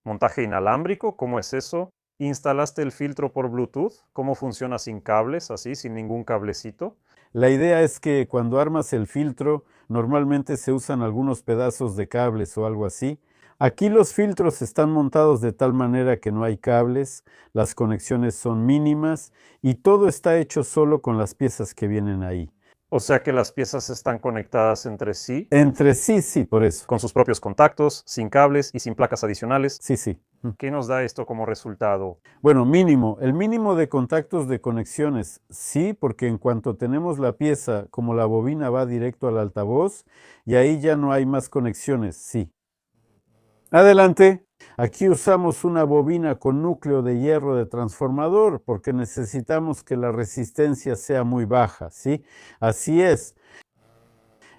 ¿Montaje inalámbrico? ¿Cómo es eso? ¿Instalaste el filtro por Bluetooth? ¿Cómo funciona sin cables, así, sin ningún cablecito? La idea es que cuando armas el filtro, normalmente se usan algunos pedazos de cables o algo así. Aquí los filtros están montados de tal manera que no hay cables, las conexiones son mínimas y todo está hecho solo con las piezas que vienen ahí. O sea que las piezas están conectadas entre sí, Entre sí, sí, por eso. con sus propios contactos, sin cables y sin placas adicionales. Sí, sí. ¿Qué nos da esto como resultado? Bueno, mínimo, el mínimo de contactos de conexiones, sí, porque en cuanto tenemos la pieza, como la bobina va directo al altavoz, y ahí ya no hay más conexiones, sí. Adelante. Aquí usamos una bobina con núcleo de hierro de transformador porque necesitamos que la resistencia sea muy baja, ¿sí? Así es.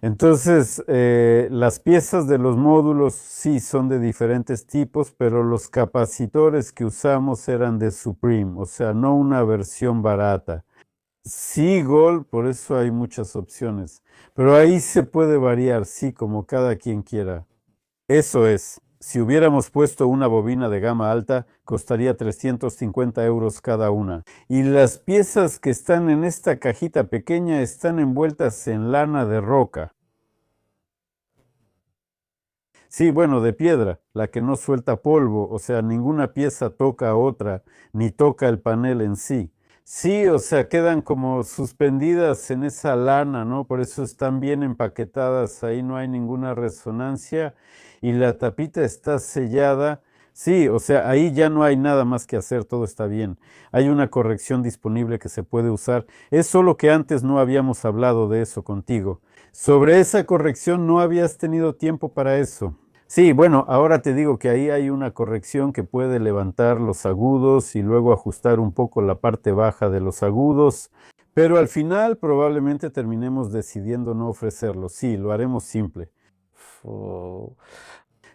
Entonces, las piezas de los módulos sí son de diferentes tipos, pero los capacitores que usamos eran de Supreme, o sea, no una versión barata. Sí, Gold, por eso hay muchas opciones, pero ahí se puede variar, sí, como cada quien quiera. Eso es. Si hubiéramos puesto una bobina de gama alta, costaría 350 euros cada una. Y las piezas que están en esta cajita pequeña están envueltas en lana de roca. Sí, bueno, de piedra, la que no suelta polvo, o sea, ninguna pieza toca a otra, ni toca el panel en sí. Sí, o sea, quedan como suspendidas en esa lana, ¿no? Por eso están bien empaquetadas, ahí no hay ninguna resonancia y la tapita está sellada. Sí, o sea, ahí ya no hay nada más que hacer, todo está bien. Hay una corrección disponible que se puede usar. Es solo que antes no habíamos hablado de eso contigo. Sobre esa corrección no habías tenido tiempo para eso. Sí, bueno, ahora te digo que ahí hay una corrección que puede levantar los agudos y luego ajustar un poco la parte baja de los agudos, pero al final probablemente terminemos decidiendo no ofrecerlo. Sí, lo haremos simple.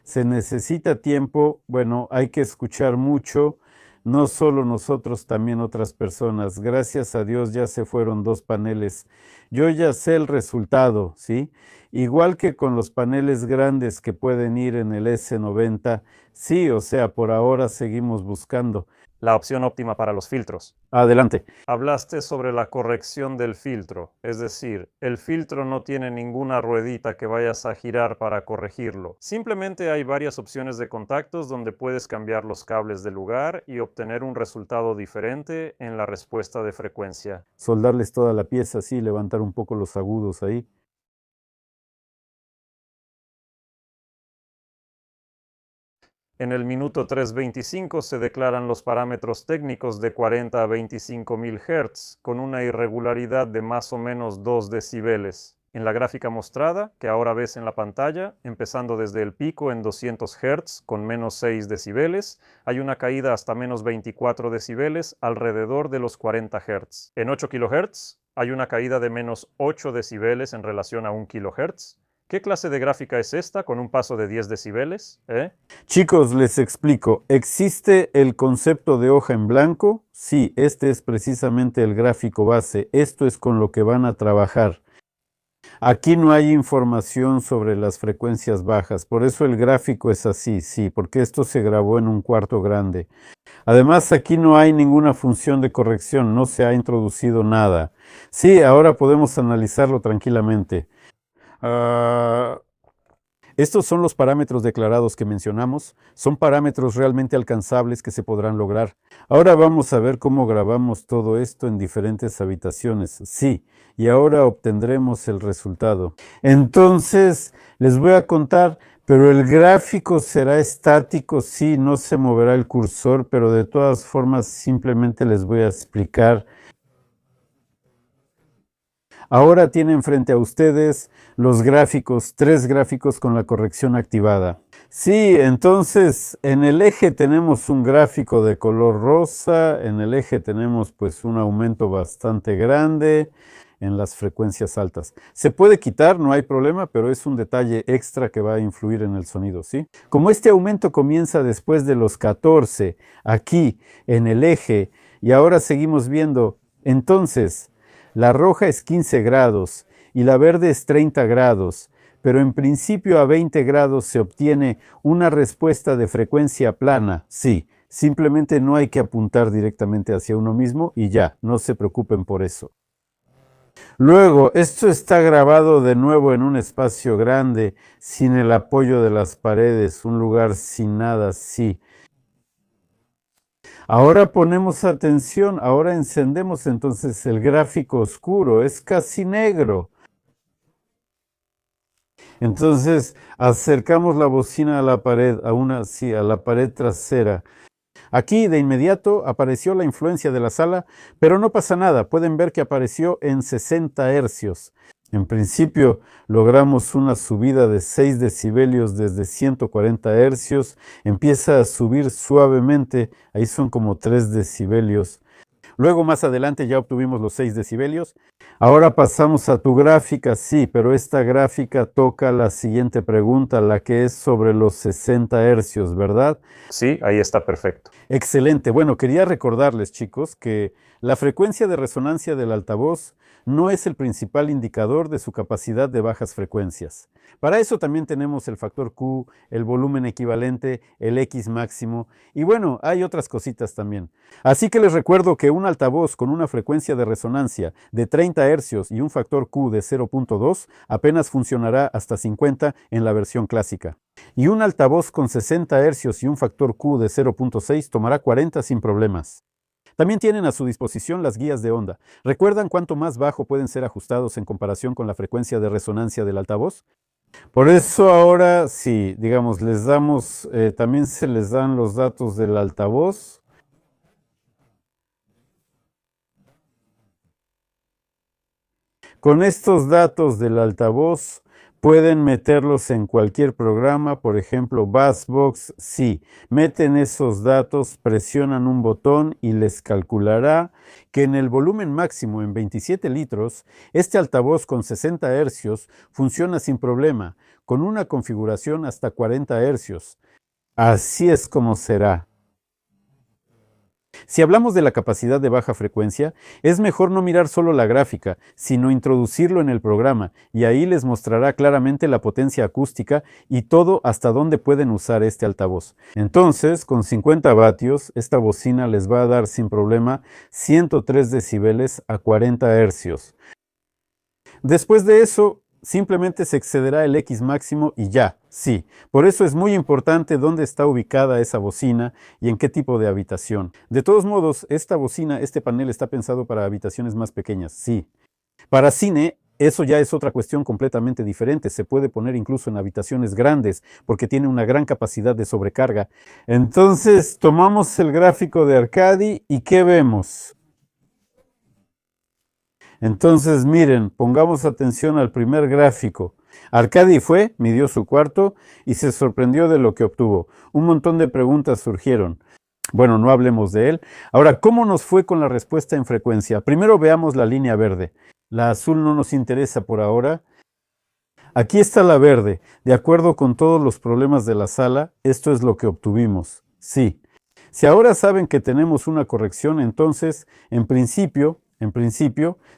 Se necesita tiempo, bueno, hay que escuchar mucho, no solo nosotros, también otras personas. Gracias a Dios ya se fueron 2 paneles. Yo ya sé el resultado, ¿sí? Igual que con los paneles grandes que pueden ir en el S90, sí, o sea, por ahora seguimos buscando. La opción óptima para los filtros. Adelante. Hablaste sobre la corrección del filtro, es decir, el filtro no tiene ninguna ruedita que vayas a girar para corregirlo. Simplemente hay varias opciones de contactos donde puedes cambiar los cables de lugar y obtener un resultado diferente en la respuesta de frecuencia. Soldarles toda la pieza así, levantar un poco los agudos ahí. En el minuto 3:25 se declaran los parámetros técnicos de 40 a 25.000 Hz, con una irregularidad de más o menos 2 decibeles. En la gráfica mostrada, que ahora ves en la pantalla, empezando desde el pico en 200 Hz con menos 6 decibeles, hay una caída hasta menos 24 decibeles alrededor de los 40 Hz. En 8 kHz hay una caída de menos 8 decibeles en relación a 1 kHz. ¿Qué clase de gráfica es esta con un paso de 10 decibeles? Chicos, les explico. ¿Existe el concepto de hoja en blanco? Sí, este es precisamente el gráfico base. Esto es con lo que van a trabajar. Aquí no hay información sobre las frecuencias bajas, por eso el gráfico es así, sí, porque esto se grabó en un cuarto grande. Además, aquí no hay ninguna función de corrección, no se ha introducido nada. Sí, ahora podemos analizarlo tranquilamente. Estos son los parámetros declarados que mencionamos. Son parámetros realmente alcanzables que se podrán lograr. Ahora vamos a ver cómo grabamos todo esto en diferentes habitaciones. Sí, y ahora obtendremos el resultado. Entonces, les voy a contar, pero el gráfico será estático, sí, no se moverá el cursor, pero de todas formas simplemente les voy a explicar. Ahora tienen frente a ustedes los gráficos, 3 gráficos con la corrección activada. Sí, entonces en el eje tenemos un gráfico de color rosa, en el eje tenemos pues un aumento bastante grande en las frecuencias altas. Se puede quitar, no hay problema, pero es un detalle extra que va a influir en el sonido, ¿sí? Como este aumento comienza después de los 14, aquí en el eje, y ahora seguimos viendo, entonces, la roja es 15 grados y la verde es 30 grados, pero en principio a 20 grados se obtiene una respuesta de frecuencia plana, sí. Simplemente no hay que apuntar directamente hacia uno mismo y ya, no se preocupen por eso. Luego, esto está grabado de nuevo en un espacio grande, sin el apoyo de las paredes, un lugar sin nada, sí. Ahora ponemos atención, ahora encendemos entonces el gráfico oscuro, es casi negro. Entonces acercamos la bocina a la pared, a la pared trasera. Aquí de inmediato apareció la influencia de la sala, pero no pasa nada, pueden ver que apareció en 60 hercios. En principio logramos una subida de 6 decibelios desde 140 hercios, empieza a subir suavemente, ahí son como 3 decibelios. Luego más adelante ya obtuvimos los 6 decibelios. Ahora pasamos a tu gráfica, sí, pero esta gráfica toca la siguiente pregunta, la que es sobre los 60 hercios, ¿verdad? Sí, ahí está perfecto. Excelente. Bueno, quería recordarles, chicos, que la frecuencia de resonancia del altavoz no es el principal indicador de su capacidad de bajas frecuencias. Para eso también tenemos el factor Q, el volumen equivalente, el X máximo y bueno, hay otras cositas también. Así que les recuerdo que un altavoz con una frecuencia de resonancia de 30 hercios y un factor Q de 0.2 apenas funcionará hasta 50 en la versión clásica. Y un altavoz con 60 hercios y un factor Q de 0.6 tomará 40 sin problemas. También tienen a su disposición las guías de onda. ¿Recuerdan cuánto más bajo pueden ser ajustados en comparación con la frecuencia de resonancia del altavoz? Por eso ahora sí, digamos, les damos, también se les dan los datos del altavoz. Con estos datos del altavoz pueden meterlos en cualquier programa, por ejemplo, Bassbox, sí. Meten esos datos, presionan un botón y les calculará que en el volumen máximo en 27 litros, este altavoz con 60 hercios funciona sin problema, con una configuración hasta 40 hercios. Así es como será. Si hablamos de la capacidad de baja frecuencia, es mejor no mirar solo la gráfica, sino introducirlo en el programa, y ahí les mostrará claramente la potencia acústica y todo hasta dónde pueden usar este altavoz. Entonces, con 50 vatios, esta bocina les va a dar sin problema 103 decibeles a 40 hercios. Después de eso, simplemente se excederá el X máximo y ya, sí. Por eso es muy importante dónde está ubicada esa bocina y en qué tipo de habitación. De todos modos, esta bocina, este panel está pensado para habitaciones más pequeñas, sí. Para cine, eso ya es otra cuestión completamente diferente. Se puede poner incluso en habitaciones grandes porque tiene una gran capacidad de sobrecarga. Entonces, tomamos el gráfico de Arcadi y ¿qué vemos? Entonces, miren, pongamos atención al primer gráfico. Arcadi fue, midió su cuarto y se sorprendió de lo que obtuvo. Un montón de preguntas surgieron. Bueno, no hablemos de él. Ahora, ¿cómo nos fue con la respuesta en frecuencia? Primero veamos la línea verde. La azul no nos interesa por ahora. Aquí está la verde. De acuerdo con todos los problemas de la sala, esto es lo que obtuvimos. Sí. Si ahora saben que tenemos una corrección, entonces, en principio,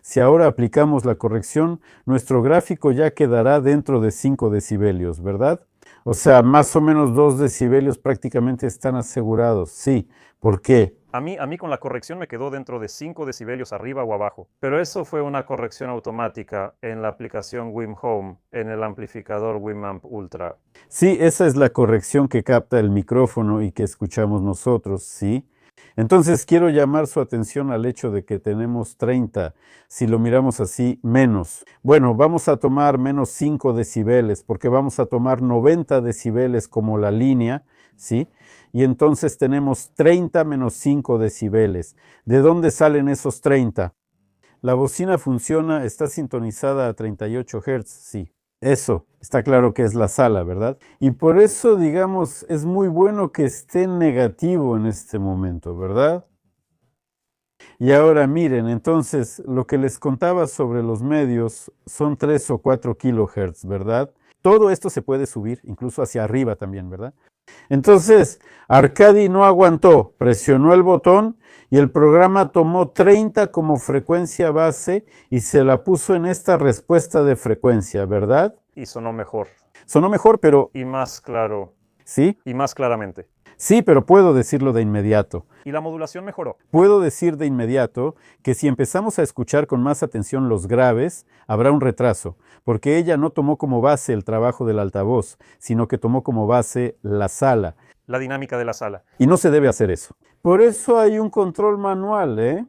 si ahora aplicamos la corrección, nuestro gráfico ya quedará dentro de 5 decibelios, ¿verdad? O sea, más o menos 2 decibelios prácticamente están asegurados. Sí. ¿Por qué? A mí con la corrección me quedó dentro de 5 decibelios arriba o abajo. Pero eso fue una corrección automática en la aplicación Wim Home, en el amplificador Winamp Ultra. Sí, esa es la corrección que capta el micrófono y que escuchamos nosotros, ¿sí? Entonces quiero llamar su atención al hecho de que tenemos 30, si lo miramos así, menos. Bueno, vamos a tomar menos 5 decibeles, porque vamos a tomar 90 decibeles como la línea, ¿sí? Y entonces tenemos 30 menos 5 decibeles. ¿De dónde salen esos 30? La bocina funciona, está sintonizada a 38 Hz, sí. Eso, está claro que es la sala, ¿verdad? Y por eso, digamos, es muy bueno que esté negativo en este momento, ¿verdad? Y ahora miren, entonces, lo que les contaba sobre los medios son 3 o 4 kilohertz, ¿verdad? Todo esto se puede subir, incluso hacia arriba también, ¿verdad? Entonces, Arcadi no aguantó, presionó el botón y el programa tomó 30 como frecuencia base y se la puso en esta respuesta de frecuencia, ¿verdad? Y sonó mejor. Sonó mejor, pero Y más claro. sí, Y más claramente. sí, pero puedo decirlo de inmediato. Y la modulación mejoró. Puedo decir de inmediato que si empezamos a escuchar con más atención los graves, habrá un retraso, porque ella no tomó como base el trabajo del altavoz, sino que tomó como base la sala. La dinámica de la sala. Y no se debe hacer eso. Por eso hay un control manual, ¿eh?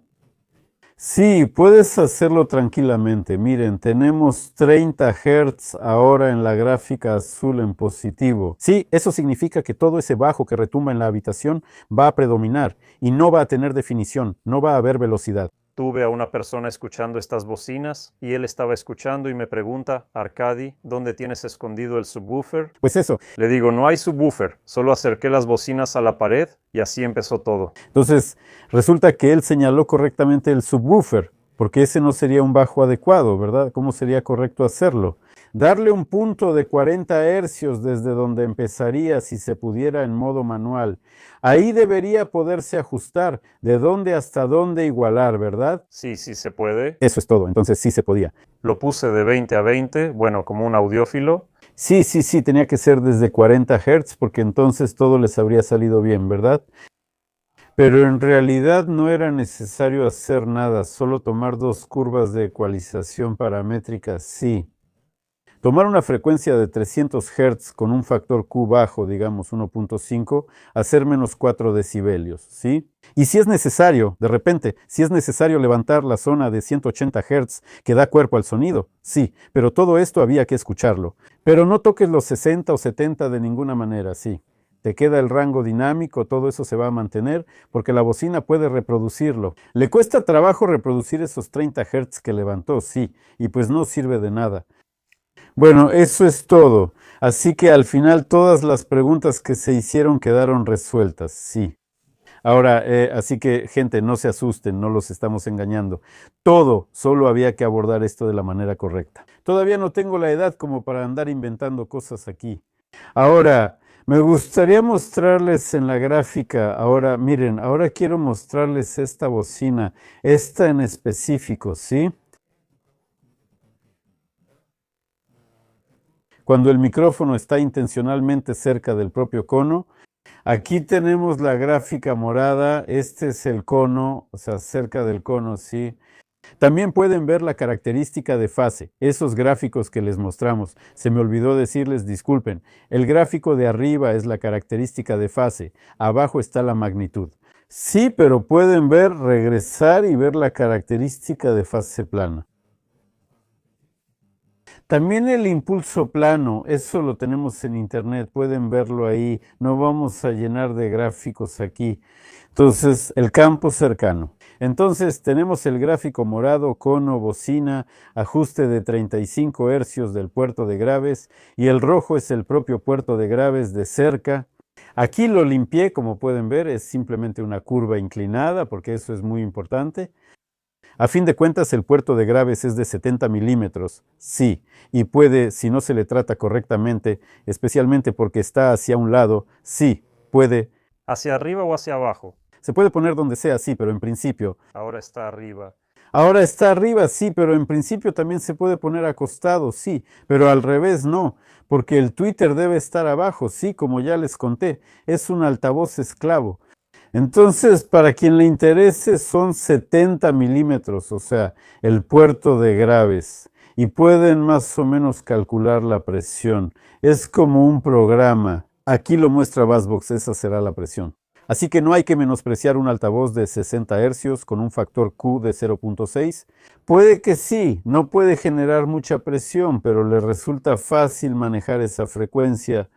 Sí, puedes hacerlo tranquilamente. Miren, tenemos 30 Hz ahora en la gráfica azul en positivo. Sí, eso significa que todo ese bajo que retumba en la habitación va a predominar y no va a tener definición, no va a haber velocidad. Tuve a una persona escuchando estas bocinas y él estaba escuchando y me pregunta, Arkady, ¿dónde tienes escondido el subwoofer? Pues eso. Le digo, no hay subwoofer, solo acerqué las bocinas a la pared y así empezó todo. Entonces, resulta que él señaló correctamente el subwoofer, porque ese no sería un bajo adecuado, ¿verdad? ¿Cómo sería correcto hacerlo? Darle un punto de 40 hercios desde donde empezaría si se pudiera en modo manual. Ahí debería poderse ajustar de dónde hasta dónde igualar, ¿verdad? Sí, sí se puede. Eso es todo, entonces sí se podía. Lo puse de 20 a 20, bueno, como un audiófilo. Sí, tenía que ser desde 40 Hz porque entonces todo les habría salido bien, ¿verdad? Pero en realidad no era necesario hacer nada, solo tomar dos curvas de ecualización paramétrica, sí. Tomar una frecuencia de 300 Hz con un factor Q bajo, digamos 1.5, hacer menos 4 decibelios, ¿sí? Y si es necesario, de repente, si es necesario levantar la zona de 180 Hz que da cuerpo al sonido, sí, pero todo esto había que escucharlo. Pero no toques los 60 o 70 de ninguna manera, sí. Te queda el rango dinámico, todo eso se va a mantener porque la bocina puede reproducirlo. Le cuesta trabajo reproducir esos 30 Hz que levantó, sí, y pues no sirve de nada. Bueno, eso es todo. Así que al final todas las preguntas que se hicieron quedaron resueltas, sí. Ahora, así que gente, no se asusten, no los estamos engañando. Todo, solo había que abordar esto de la manera correcta. Todavía no tengo la edad como para andar inventando cosas aquí. Ahora, me gustaría mostrarles en la gráfica, ahora, miren, ahora quiero mostrarles esta bocina, esta en específico, ¿sí? Cuando el micrófono está intencionalmente cerca del propio cono. Aquí tenemos la gráfica morada, este es el cono, o sea, cerca del cono, sí. También pueden ver la característica de fase, esos gráficos que les mostramos. Se me olvidó decirles, disculpen, el gráfico de arriba es la característica de fase, abajo está la magnitud. Sí, pero pueden ver, regresar y ver la característica de fase plana. También el impulso plano, eso lo tenemos en internet, pueden verlo ahí, no vamos a llenar de gráficos aquí. Entonces, el campo cercano. Entonces, tenemos el gráfico morado, cono, bocina, ajuste de 35 hercios del puerto de graves, y el rojo es el propio puerto de graves de cerca. Aquí lo limpié, como pueden ver, es simplemente una curva inclinada, porque eso es muy importante. A fin de cuentas, el puerto de graves es de 70 milímetros, sí, y puede, si no se le trata correctamente, especialmente porque está hacia un lado, sí, puede. ¿Hacia arriba o hacia abajo? Se puede poner donde sea, sí, pero en principio. Ahora está arriba. Ahora está arriba, sí, pero en principio también se puede poner acostado, sí, pero al revés no, porque el tweeter debe estar abajo, sí, como ya les conté, es un altavoz esclavo. Entonces, para quien le interese, son 70 milímetros, o sea, el puerto de graves. Y pueden más o menos calcular la presión. Es como un programa. Aquí lo muestra Bassbox, esa será la presión. Así que no hay que menospreciar un altavoz de 60 hercios con un factor Q de 0.6. Puede que sí, no puede generar mucha presión, pero le resulta fácil manejar esa frecuencia.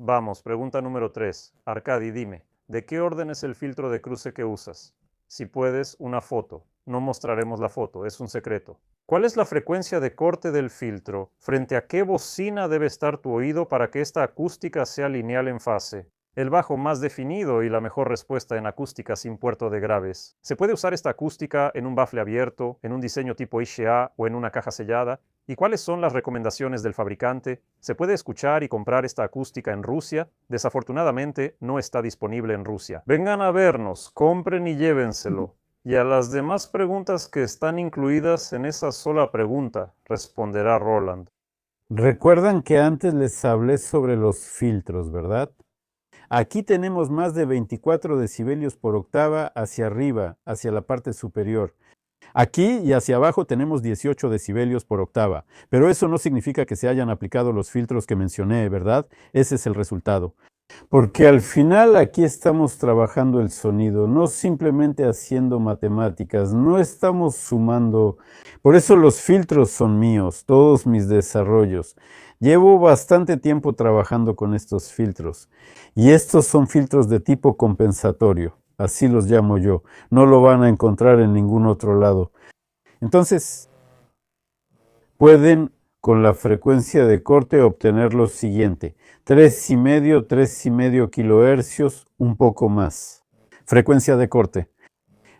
Vamos, pregunta número 3. Arkady, dime, ¿de qué orden es el filtro de cruce que usas? Si puedes, una foto. No mostraremos la foto, es un secreto. ¿Cuál es la frecuencia de corte del filtro? ¿Frente a qué bocina debe estar tu oído para que esta acústica sea lineal en fase? El bajo más definido y la mejor respuesta en acústica sin puerto de graves. ¿Se puede usar esta acústica en un bafle abierto, en un diseño tipo ICA o en una caja sellada? ¿Y cuáles son las recomendaciones del fabricante? ¿Se puede escuchar y comprar esta acústica en Rusia? Desafortunadamente, no está disponible en Rusia. Vengan a vernos, compren y llévenselo. Y a las demás preguntas que están incluidas en esa sola pregunta, responderá Roland. Recuerdan que antes les hablé sobre los filtros, ¿verdad? Aquí tenemos más de 24 decibelios por octava hacia arriba, hacia la parte superior. Aquí y hacia abajo tenemos 18 decibelios por octava, pero eso no significa que se hayan aplicado los filtros que mencioné, ¿verdad? Ese es el resultado. Porque al final aquí estamos trabajando el sonido, no simplemente haciendo matemáticas, no estamos sumando. Por eso los filtros son míos, todos mis desarrollos. Llevo bastante tiempo trabajando con estos filtros y estos son filtros de tipo compensatorio, así los llamo yo. No lo van a encontrar en ningún otro lado. Entonces, pueden con la frecuencia de corte obtener lo siguiente: 3,5 kilohercios, un poco más. Frecuencia de corte.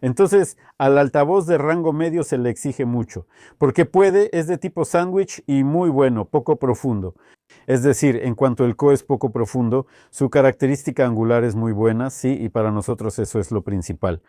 Entonces, al altavoz de rango medio se le exige mucho, porque es de tipo sándwich y muy bueno, poco profundo. Es decir, en cuanto el CO es poco profundo, su característica angular es muy buena, sí, y para nosotros eso es lo principal.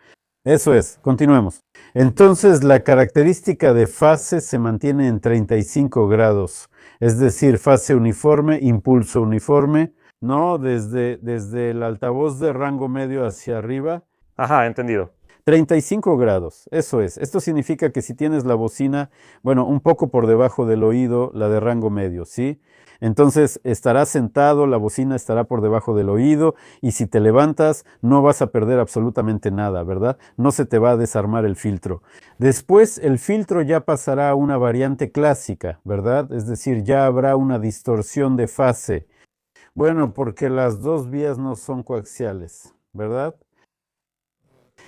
Eso es, continuemos. Entonces, la característica de fase se mantiene en 35 grados, es decir, fase uniforme, impulso uniforme, ¿no? Desde el altavoz de rango medio hacia arriba. Ajá, entendido. 35 grados, eso es. Esto significa que si tienes la bocina, bueno, un poco por debajo del oído, la de rango medio, ¿sí? Entonces estarás sentado, la bocina estará por debajo del oído y si te levantas no vas a perder absolutamente nada, ¿verdad? No se te va a desarmar el filtro. Después el filtro ya pasará a una variante clásica, ¿verdad? Es decir, ya habrá una distorsión de fase. Bueno, porque las dos vías no son coaxiales, ¿verdad?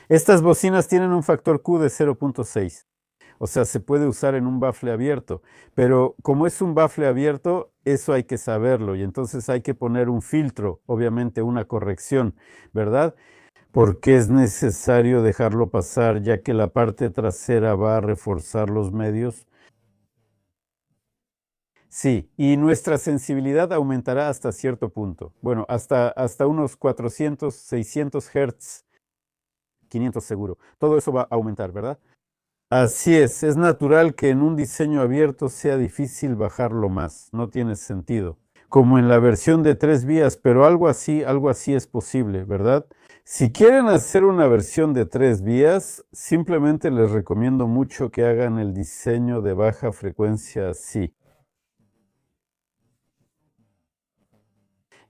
Estas bocinas tienen un factor Q de 0,6. O sea, se puede usar en un bafle abierto, pero como es un bafle abierto, eso hay que saberlo y entonces hay que poner un filtro, obviamente una corrección, ¿verdad? Porque es necesario dejarlo pasar ya que la parte trasera va a reforzar los medios. Sí, y nuestra sensibilidad aumentará hasta cierto punto. Bueno, hasta unos 400, 600 Hz, 500 seguro. Todo eso va a aumentar, ¿verdad? Así es natural que en un diseño abierto sea difícil bajarlo más, no tiene sentido. Como en la versión de 3 vías, pero algo así es posible, ¿verdad? Si quieren hacer una versión de 3 vías, simplemente les recomiendo mucho que hagan el diseño de baja frecuencia así.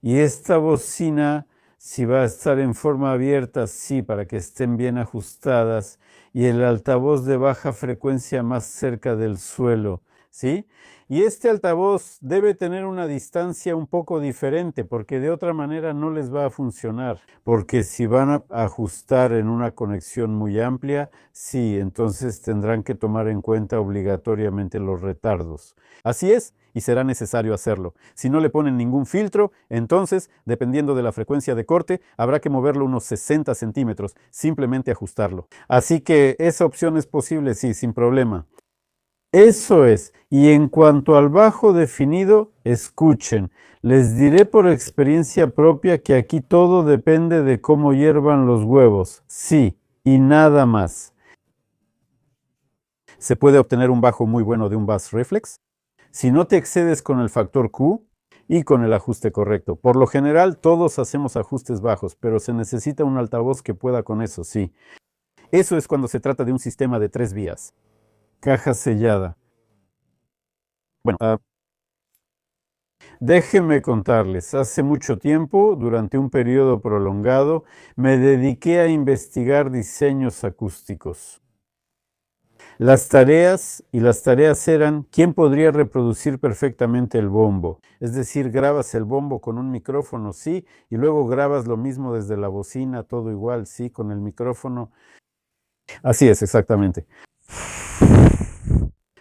Y esta bocina, si va a estar en forma abierta, sí, para que estén bien ajustadas, y el altavoz de baja frecuencia más cerca del suelo, ¿sí? Y este altavoz debe tener una distancia un poco diferente, porque de otra manera no les va a funcionar. Porque si van a ajustar en una conexión muy amplia, sí, entonces tendrán que tomar en cuenta obligatoriamente los retardos. Así es, y será necesario hacerlo. Si no le ponen ningún filtro, entonces, dependiendo de la frecuencia de corte, habrá que moverlo unos 60 centímetros, simplemente ajustarlo. Así que esa opción es posible, sí, sin problema. Eso es. Y en cuanto al bajo definido, escuchen. Les diré por experiencia propia que aquí todo depende de cómo hiervan los huevos. Sí, y nada más. Se puede obtener un bajo muy bueno de un bass reflex si no te excedes con el factor Q y con el ajuste correcto. Por lo general, todos hacemos ajustes bajos, pero se necesita un altavoz que pueda con eso, sí. Eso es cuando se trata de un sistema de 3 vías. Caja sellada. Bueno, déjenme contarles, hace mucho tiempo, durante un periodo prolongado, me dediqué a investigar diseños acústicos. Las tareas eran quién podría reproducir perfectamente el bombo. Es decir, grabas el bombo con un micrófono, sí, y luego grabas lo mismo desde la bocina, todo igual, sí, con el micrófono. Así es, exactamente.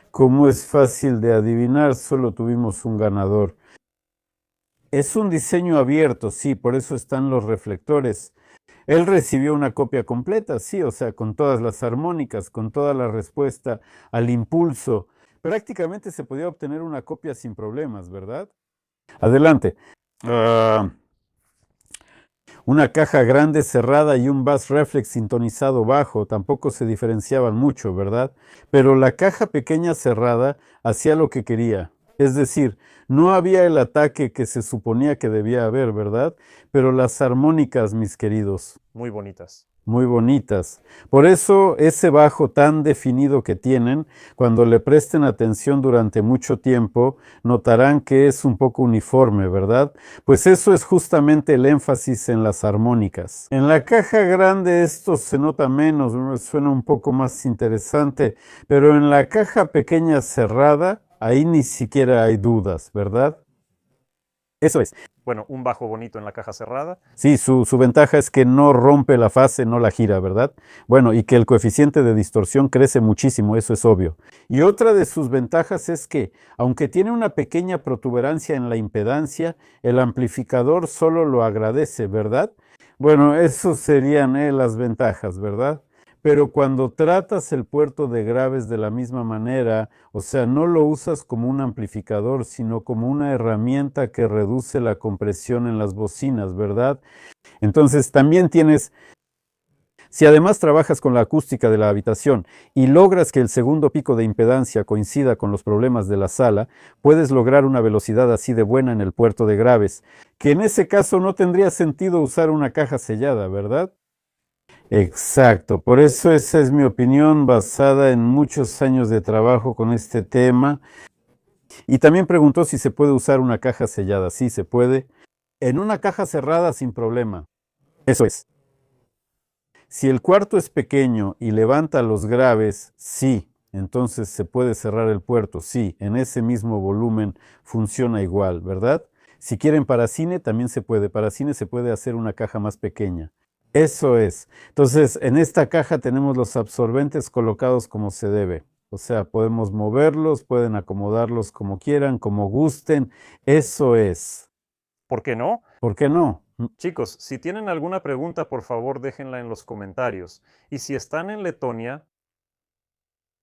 Como es fácil de adivinar, solo tuvimos un ganador. Es un diseño abierto, sí, por eso están los reflectores. Él recibió una copia completa, sí, o sea, con todas las armónicas, con toda la respuesta al impulso. Prácticamente se podía obtener una copia sin problemas, ¿verdad? Adelante. Una caja grande cerrada y un bass reflex sintonizado bajo tampoco se diferenciaban mucho, ¿verdad? Pero la caja pequeña cerrada hacía lo que quería. Es decir, no había el ataque que se suponía que debía haber, ¿verdad? Pero las armónicas, mis queridos, Muy bonitas. muy bonitas. Por eso ese bajo tan definido que tienen, cuando le presten atención durante mucho tiempo, notarán que es un poco uniforme, ¿verdad? Pues eso es justamente el énfasis en las armónicas. En la caja grande esto se nota menos, ¿no? Suena un poco más interesante, pero en la caja pequeña cerrada, ahí ni siquiera hay dudas, ¿verdad? Eso es. Bueno, un bajo bonito en la caja cerrada. Sí, su ventaja es que no rompe la fase, no la gira, ¿verdad? Bueno, y que el coeficiente de distorsión crece muchísimo, eso es obvio. Y otra de sus ventajas es que, aunque tiene una pequeña protuberancia en la impedancia, el amplificador solo lo agradece, ¿verdad? Bueno, eso serían las ventajas, ¿verdad? Pero cuando tratas el puerto de graves de la misma manera, o sea, no lo usas como un amplificador, sino como una herramienta que reduce la compresión en las bocinas, ¿verdad? Entonces también tienes, si además trabajas con la acústica de la habitación y logras que el segundo pico de impedancia coincida con los problemas de la sala, puedes lograr una velocidad así de buena en el puerto de graves, que en ese caso no tendría sentido usar una caja sellada, ¿verdad? Exacto, por eso esa es mi opinión basada en muchos años de trabajo con este tema. Y también preguntó si se puede usar una caja sellada. Sí, se puede. En una caja cerrada sin problema. Eso es. Si el cuarto es pequeño y levanta los graves, sí, entonces se puede cerrar el puerto. Sí, en ese mismo volumen funciona igual, ¿verdad? Si quieren para cine, también se puede. Para cine se puede hacer una caja más pequeña. Eso es. Entonces, en esta caja tenemos los absorbentes colocados como se debe. O sea, podemos moverlos, pueden acomodarlos como quieran, como gusten. Eso es. ¿Por qué no? ¿Por qué no? Chicos, si tienen alguna pregunta, por favor déjenla en los comentarios. Y si están en Letonia,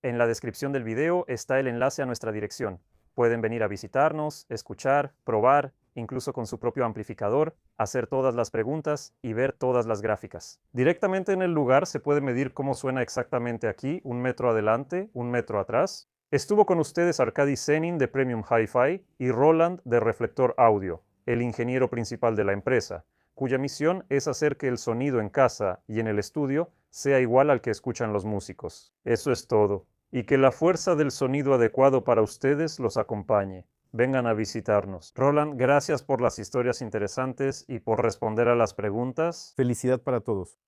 en la descripción del video está el enlace a nuestra dirección. Pueden venir a visitarnos, escuchar, probar, incluso con su propio amplificador, hacer todas las preguntas y ver todas las gráficas. Directamente en el lugar se puede medir cómo suena exactamente aquí, 1 metro adelante, 1 metro atrás. Estuvo con ustedes Arkady Senin de Premium Hi-Fi y Roland de Reflector Audio, el ingeniero principal de la empresa, cuya misión es hacer que el sonido en casa y en el estudio sea igual al que escuchan los músicos. Eso es todo. Y que la fuerza del sonido adecuado para ustedes los acompañe. Vengan a visitarnos. Roland, gracias por las historias interesantes y por responder a las preguntas. Felicidad para todos.